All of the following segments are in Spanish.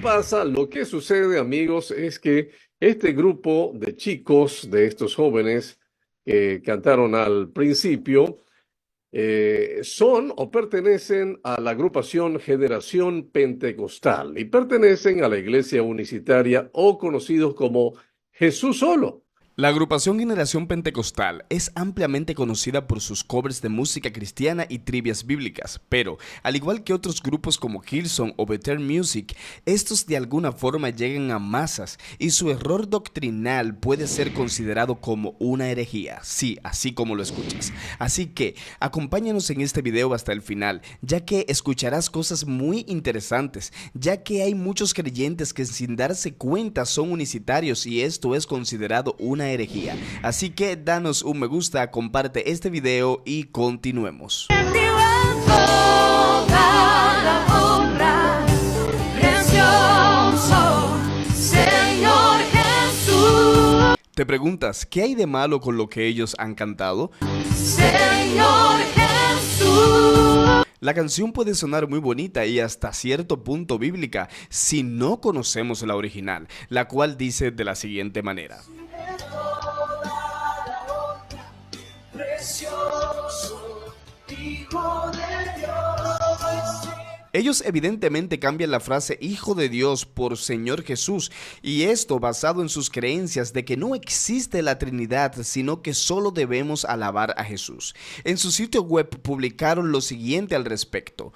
pasa, lo que sucede, amigos, es que este grupo de chicos, de estos jóvenes que cantaron al principio, son o pertenecen a la agrupación Generación Pentecostal y pertenecen a la Iglesia Unicitaria o conocidos como Jesús Solo. La agrupación Generación Pentecostal es ampliamente conocida por sus covers de música cristiana y trivias bíblicas, pero, al igual que otros grupos como Hillsong o Better Music, estos de alguna forma llegan a masas y su error doctrinal puede ser considerado como una herejía, sí, así como lo escuchas. Así que, acompáñanos en este video hasta el final, ya que escucharás cosas muy interesantes, ya que hay muchos creyentes que sin darse cuenta son unicitarios y esto es considerado una herejía. Así que danos un me gusta, comparte este video y continuemos. ¿Te preguntas qué hay de malo con lo que ellos han cantado? Señor Jesús. La canción puede sonar muy bonita y hasta cierto punto bíblica si no conocemos la original, la cual dice de la siguiente manera. Ellos evidentemente cambian la frase Hijo de Dios por Señor Jesús, y esto basado en sus creencias de que no existe la Trinidad, sino que solo debemos alabar a Jesús. En su sitio web publicaron lo siguiente al respecto.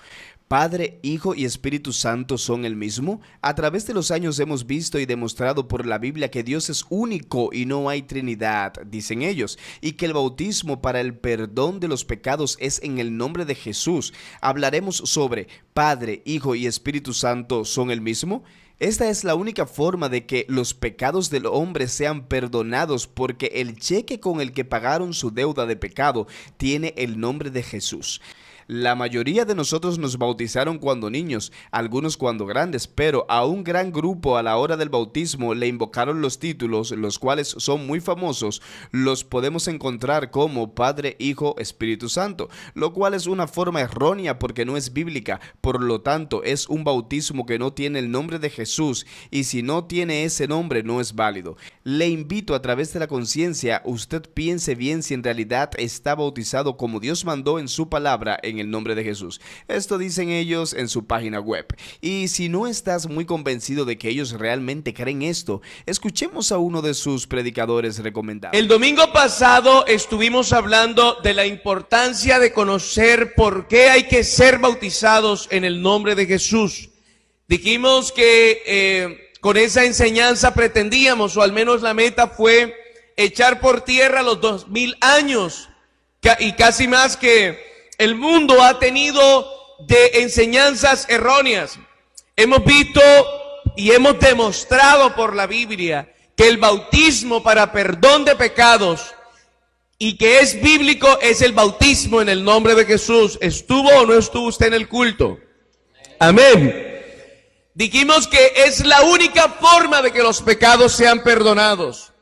¿Padre, Hijo y Espíritu Santo son el mismo? A través de los años hemos visto y demostrado por la Biblia que Dios es único y no hay Trinidad, dicen ellos, y que el bautismo para el perdón de los pecados es en el nombre de Jesús. ¿Hablaremos sobre Padre, Hijo y Espíritu Santo son el mismo? Esta es la única forma de que los pecados del hombre sean perdonados, porque el cheque con el que pagaron su deuda de pecado tiene el nombre de Jesús. La mayoría de nosotros nos bautizaron cuando niños, algunos cuando grandes, pero a un gran grupo a la hora del bautismo le invocaron los títulos, los cuales son muy famosos. Los podemos encontrar como Padre, Hijo, Espíritu Santo, lo cual es una forma errónea porque no es bíblica. Por lo tanto, es un bautismo que no tiene el nombre de Jesús, y si no tiene ese nombre no es válido. Le invito a través de la conciencia, usted piense bien si en realidad está bautizado como Dios mandó en su palabra en el nombre de Jesús. Esto dicen ellos en su página web. Y si no estás muy convencido de que ellos realmente creen esto, escuchemos a uno de sus predicadores recomendados. El domingo pasado estuvimos hablando de la importancia de conocer por qué hay que ser bautizados en el nombre de Jesús. Dijimos que con esa enseñanza pretendíamos, o al menos la meta fue echar por tierra los 2000 años y casi más que el mundo ha tenido de enseñanzas erróneas. Hemos visto y hemos demostrado por la Biblia que el bautismo para perdón de pecados y que es bíblico es el bautismo en el nombre de Jesús. ¿Estuvo o no estuvo usted en el culto? Amén. Dijimos que es la única forma de que los pecados sean perdonados,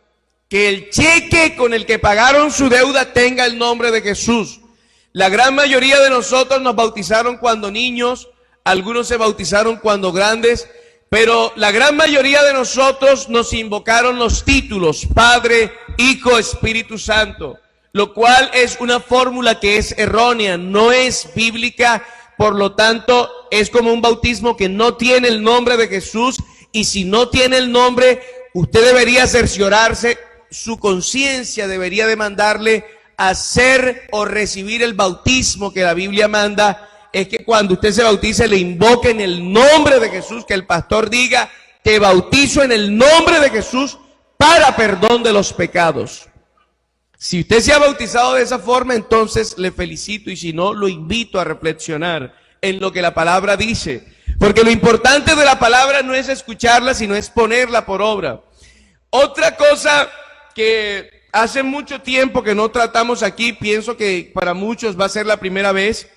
que el cheque con el que pagaron su deuda tenga el nombre de Jesús. La gran mayoría de nosotros nos bautizaron cuando niños, algunos se bautizaron cuando grandes, pero la gran mayoría de nosotros nos invocaron los títulos Padre, Hijo, Espíritu Santo, lo cual es una fórmula que es errónea, no es bíblica, por lo tanto es como un bautismo que no tiene el nombre de Jesús, y si no tiene el nombre, usted debería cerciorarse, su conciencia debería demandarle hacer o recibir el bautismo que la Biblia manda. Es que cuando usted se bautice le invoque en el nombre de Jesús, que el pastor diga: te bautizo en el nombre de Jesús para perdón de los pecados. Si usted se ha bautizado de esa forma, entonces le felicito, y si no, lo invito a reflexionar en lo que la palabra dice, porque lo importante de la palabra no es escucharla, sino es ponerla por obra. Otra cosa que hace mucho tiempo que no tratamos aquí, pienso que para muchos va a ser la primera vez,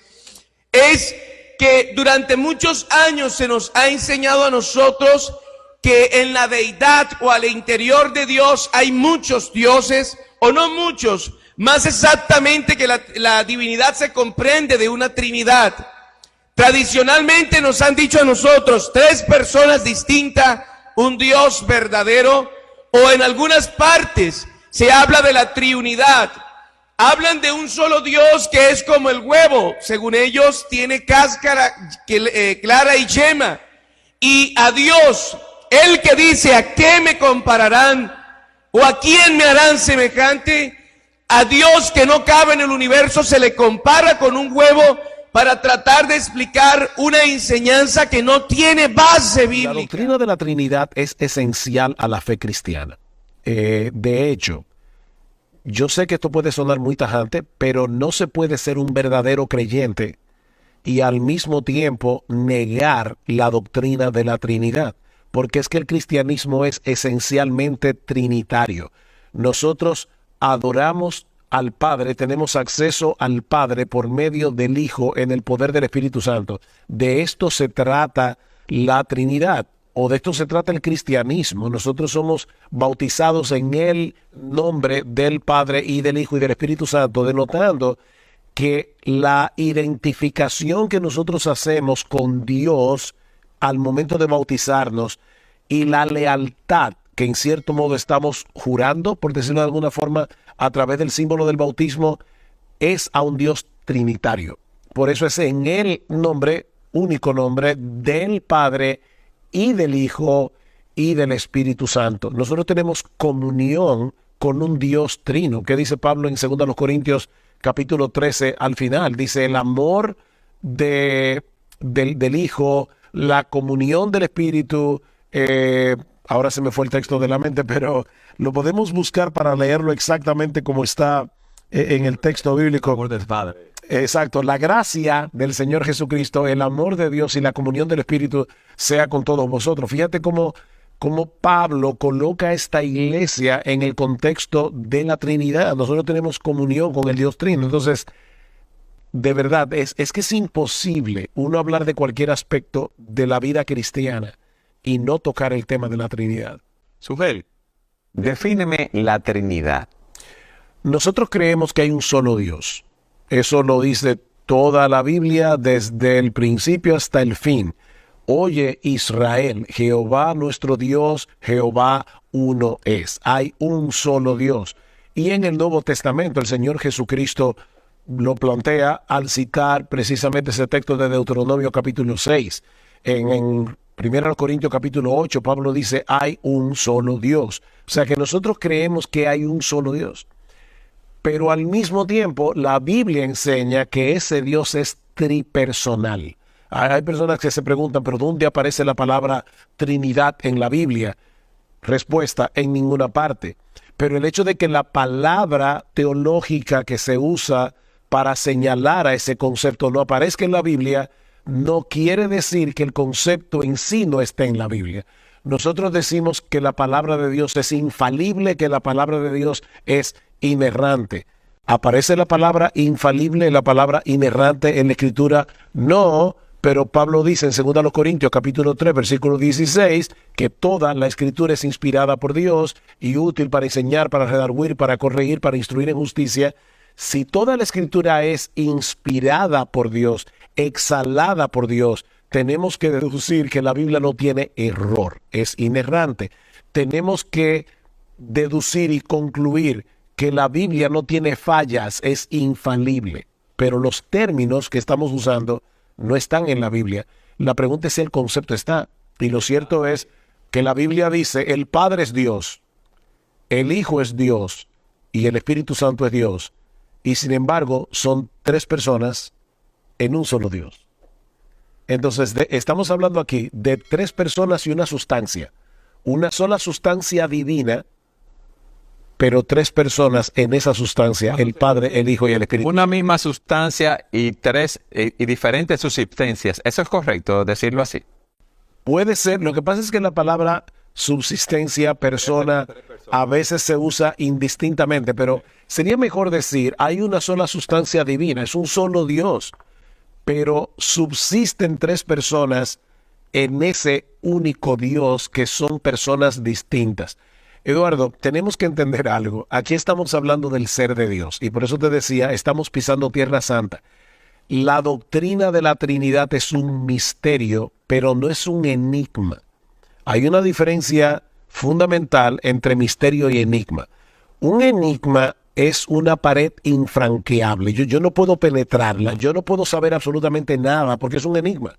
es que durante muchos años se nos ha enseñado a nosotros que en la deidad o al interior de Dios hay muchos dioses, o no muchos, más exactamente que la divinidad se comprende de una trinidad. Tradicionalmente nos han dicho a nosotros 3 personas distintas, un Dios verdadero, o en algunas partes se habla de la triunidad. Hablan de un solo Dios que es como el huevo, según ellos tiene cáscara clara y yema. Y a Dios, el que dice, ¿a qué me compararán? ¿O a quién me harán semejante? A Dios que no cabe en el universo se le compara con un huevo para tratar de explicar una enseñanza que no tiene base La bíblica. doctrina de la Trinidad es esencial a la fe cristiana. De hecho, yo sé que esto puede sonar muy tajante, pero no se puede ser un verdadero creyente y al mismo tiempo negar la doctrina de la Trinidad, porque es que el cristianismo es esencialmente trinitario. Nosotros adoramos al Padre, tenemos acceso al Padre por medio del Hijo en el poder del Espíritu Santo. De esto se trata la Trinidad, o de esto se trata el cristianismo. Nosotros somos bautizados en el nombre del Padre y del Hijo y del Espíritu Santo, denotando que la identificación que nosotros hacemos con Dios al momento de bautizarnos y la lealtad que en cierto modo estamos jurando, por decirlo de alguna forma, a través del símbolo del bautismo, es a un Dios trinitario. Por eso es en el nombre, único nombre, del Padre y del Hijo y del Espíritu Santo. Nosotros tenemos comunión con un Dios trino. ¿Qué dice Pablo en 2 Corintios capítulo 13 al final? Dice el amor del Hijo, la comunión del Espíritu. Ahora se me fue el texto de la mente, pero lo podemos buscar para leerlo exactamente como está en el texto bíblico. Amor del Padre. Exacto, la gracia del Señor Jesucristo, el amor de Dios y la comunión del Espíritu sea con todos vosotros. Fíjate cómo Pablo coloca esta iglesia en el contexto de la Trinidad. Nosotros tenemos comunión con el Dios Trino. Entonces, de verdad, es que es imposible uno hablar de cualquier aspecto de la vida cristiana y no tocar el tema de la Trinidad. Sugel. Defíneme la Trinidad. Nosotros creemos que hay un solo Dios. Eso lo dice toda la Biblia desde el principio hasta el fin. Oye Israel, Jehová nuestro Dios, Jehová uno es. Hay un solo Dios. Y en el Nuevo Testamento el Señor Jesucristo lo plantea al citar precisamente ese texto de Deuteronomio capítulo 6. En 1 Corintios capítulo 8 Pablo dice, hay un solo Dios. O sea que nosotros creemos que hay un solo Dios. Pero al mismo tiempo, la Biblia enseña que ese Dios es tripersonal. Hay personas que se preguntan, ¿pero dónde aparece la palabra Trinidad en la Biblia? Respuesta, en ninguna parte. Pero el hecho de que la palabra teológica que se usa para señalar a ese concepto no aparezca en la Biblia, no quiere decir que el concepto en sí no esté en la Biblia. Nosotros decimos que la palabra de Dios es infalible, que la palabra de Dios es inerrante. ¿Aparece la palabra infalible, la palabra inerrante en la Escritura? No, pero Pablo dice en 2 Corintios capítulo 3 versículo 16 que toda la Escritura es inspirada por Dios y útil para enseñar, para redarguir, para corregir, para instruir en justicia. Si toda la Escritura es inspirada por Dios, exhalada por Dios, tenemos que deducir que la Biblia no tiene error, es inerrante. Tenemos que deducir y concluir que la Biblia no tiene fallas, es infalible. Pero los términos que estamos usando no están en la Biblia. La pregunta es si el concepto está. Y lo cierto es que la Biblia dice, el Padre es Dios, el Hijo es Dios y el Espíritu Santo es Dios. Y sin embargo, son 3 personas en un solo Dios. Entonces, estamos hablando aquí de 3 personas y una sustancia. Una sola sustancia divina, pero 3 personas en esa sustancia, el Padre, el Hijo y el Espíritu. Una misma sustancia y diferentes subsistencias. ¿Eso es correcto decirlo así? Puede ser. Lo que pasa es que la palabra subsistencia, persona, a veces se usa indistintamente, pero sería mejor decir, hay una sola sustancia divina, es un solo Dios, pero subsisten 3 personas en ese único Dios que son personas distintas. Eduardo, tenemos que entender algo. Aquí estamos hablando del ser de Dios y por eso te decía, estamos pisando tierra santa. la doctrina de la Trinidad es un misterio, pero no es un enigma. Hay una diferencia fundamental entre misterio y enigma. Un enigma es una pared infranqueable. Yo no puedo penetrarla, yo no puedo saber absolutamente nada porque es un enigma.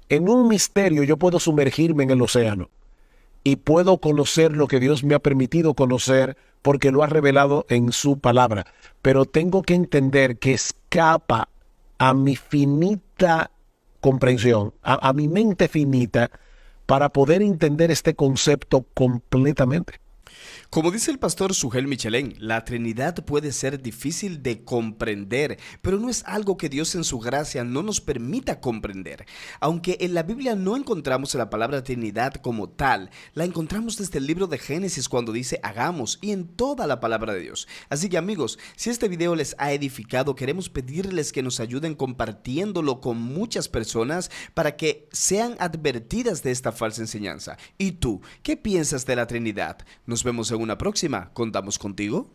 En un misterio yo puedo sumergirme en el océano y puedo conocer lo que Dios me ha permitido conocer porque lo ha revelado en su palabra. Pero tengo que entender que escapa a mi finita comprensión, a mi mente finita, para poder entender este concepto completamente. Como dice el pastor Sugel Michelén, la Trinidad puede ser difícil de comprender, pero no es algo que Dios en su gracia no nos permita comprender. Aunque en la Biblia no encontramos la palabra Trinidad como tal, la encontramos desde el libro de Génesis cuando dice hagamos y en toda la palabra de Dios. Así que amigos, si este video les ha edificado, queremos pedirles que nos ayuden compartiéndolo con muchas personas para que sean advertidas de esta falsa enseñanza. ¿Y tú, qué piensas de la Trinidad? Nos vemos en una próxima. ¿Contamos contigo?